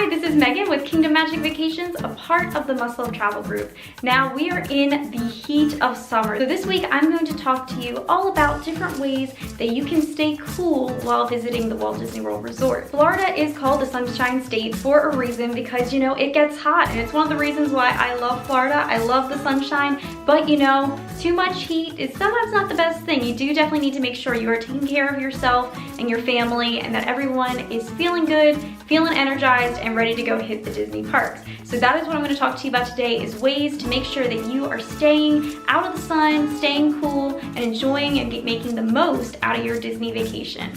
this is Megan with Kingdom Magic Vacations, a part of the Must Love Travel Group. Now we are in the heat of summer. So this week I'm going to talk to you all about different ways that you can stay cool while visiting the Walt Disney World Resort. Florida is called the Sunshine State for a reason because, you know, it gets hot, and it's one of the reasons why I love Florida. I love the sunshine, but you know, too much heat is sometimes not the best thing. You do definitely need to make sure you are taking care of yourself and your family and that everyone is feeling good, feeling energized, and ready to go hit the Disney parks. So that is what I'm going to talk to you about today, is ways to make sure that you are staying out of the sun, staying cool, and enjoying and making the most out of your Disney vacation.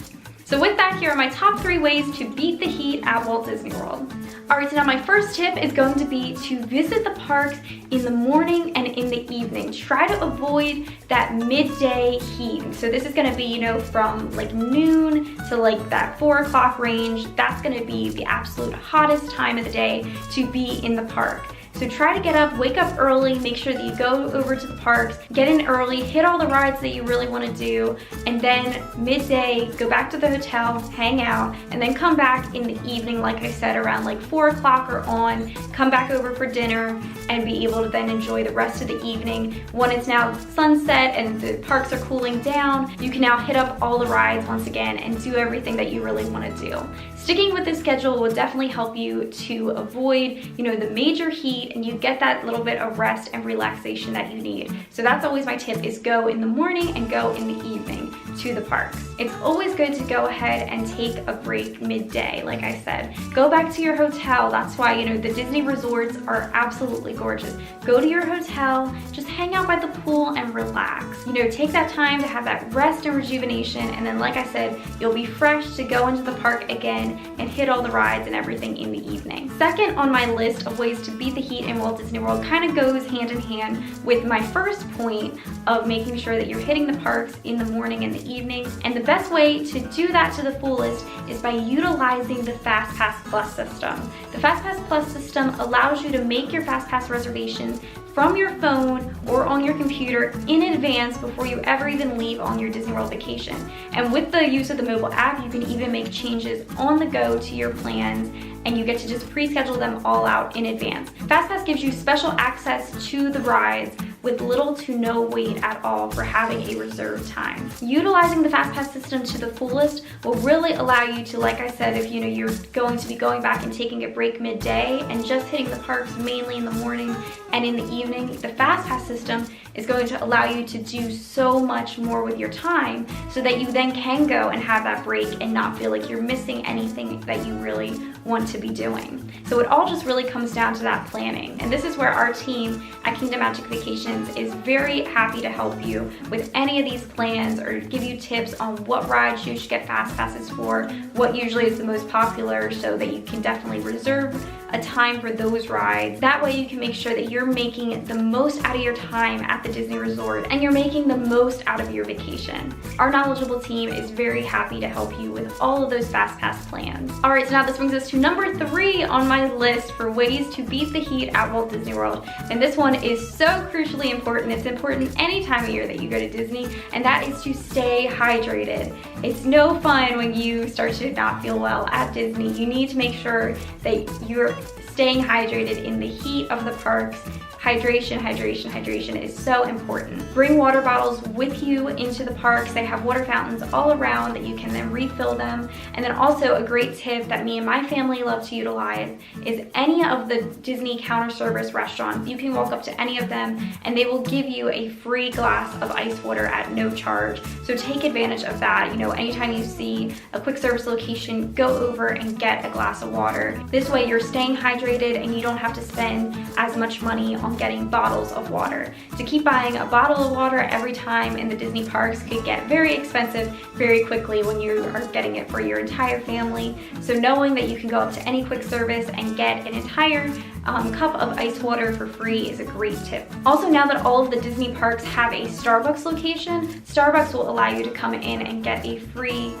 So with that, here are my top 3 ways to beat the heat at Walt Disney World. Alright, so now my first tip is going to be to visit the parks in the morning and in the evening. Try to avoid that midday heat. So this is going to be, you know, from like noon to like that 4 o'clock range. That's going to be the absolute hottest time of the day to be in the park. So try to get up, wake up early, make sure that you go over to the parks, get in early, hit all the rides that you really want to do, and then midday, go back to the hotel, hang out, and then come back in the evening, like I said, around like 4 o'clock or on, come back over for dinner, and be able to then enjoy the rest of the evening. When it's now sunset and the parks are cooling down, you can now hit up all the rides once again and do everything that you really want to do. Sticking with this schedule will definitely help you to avoid, you know, the major heat, and you get that little bit of rest and relaxation that you need. So that's always my tip, is go in the morning and go in the evening to the parks. It's always good to go ahead and take a break midday, like I said. Go back to your hotel. That's why, you know, the Disney resorts are absolutely gorgeous. Go to your hotel, just hang out by the pool and relax. You know, take that time to have that rest and rejuvenation, and then like I said, you'll be fresh to go into the park again and hit all the rides and everything in the evening. Second on my list of ways to beat the heat in Walt Disney World kind of goes hand in hand with my first point of making sure that you're hitting the parks in the morning and the evening. And the best way to do that to the fullest is by utilizing the FastPass Plus system. The FastPass Plus system allows you to make your FastPass reservations from your phone or on your computer in advance before you ever even leave on your Disney World vacation. And with the use of the mobile app, you can even make changes on the go to your plans, and you get to just pre-schedule them all out in advance. FastPass gives you special access to the rides with little to no wait at all for having a reserved time. Utilizing the FastPass system to the fullest will really allow you to, like I said, if you know you're going to be going back and taking a break midday and just hitting the parks mainly in the morning and in the evening, the FastPass system is going to allow you to do so much more with your time so that you then can go and have that break and not feel like you're missing anything that you really want to be doing. So it all just really comes down to that planning. And this is where our team at Kingdom Magic Vacations is very happy to help you with any of these plans or give you tips on what rides you should get fast passes for, what usually is the most popular, so that you can definitely reserve a time for those rides. That way you can make sure that you're making the most out of your time at the Disney Resort and you're making the most out of your vacation. Our knowledgeable team is very happy to help you with all of those fast pass plans. All right, so now this brings us to number 3 on my list for ways to beat the heat at Walt Disney World. And this one is so crucially important. It's important any time of year that you go to Disney, and that is to stay hydrated. It's no fun when you start to not feel well at Disney. You need to make sure that you're staying hydrated in the heat of the parks. Hydration, hydration, hydration is so important. Bring water bottles with you into the parks. They have water fountains all around that you can then refill them. And then also a great tip that me and my family love to utilize is any of the Disney counter service restaurants. You can walk up to any of them and they will give you a free glass of ice water at no charge. So take advantage of that. You know, anytime you see a quick service location, go over and get a glass of water. This way you're staying hydrated and you don't have to spend as much money on getting bottles of water. To keep buying a bottle of water every time in the Disney parks could get very expensive very quickly when you are getting it for your entire family. So knowing that you can go up to any quick service and get an entire cup of ice water for free is a great tip. Also, now that all of the Disney parks have a Starbucks location, Starbucks will allow you to come in and get a free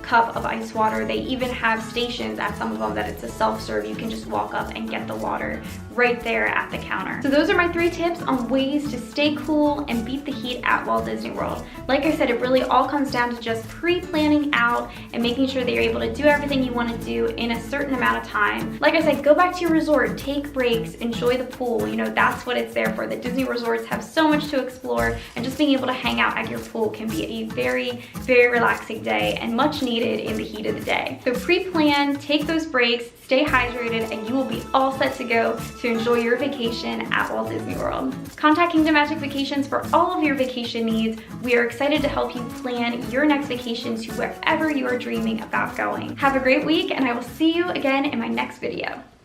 cup of ice water. They even have stations at some of them that it's a self-serve. You can just walk up and get the water right there at the counter. So those are my 3 tips on ways to stay cool and beat the heat at Walt Disney World. Like I said, it really all comes down to just pre-planning out and making sure that you're able to do everything you want to do in a certain amount of time. Like I said, go back to your resort, take breaks, enjoy the pool. You know, that's what it's there for. The Disney resorts have so much to explore, and just being able to hang out at your pool can be a very, very relaxing day and much needed in the heat of the day. So pre-plan, take those breaks, stay hydrated, and you will be all set to go to enjoy your vacation at Walt Disney World. Contact Kingdom Magic Vacations for all of your vacation needs. We are excited to help you plan your next vacation to wherever you are dreaming about going. Have a great week, and I will see you again in my next video.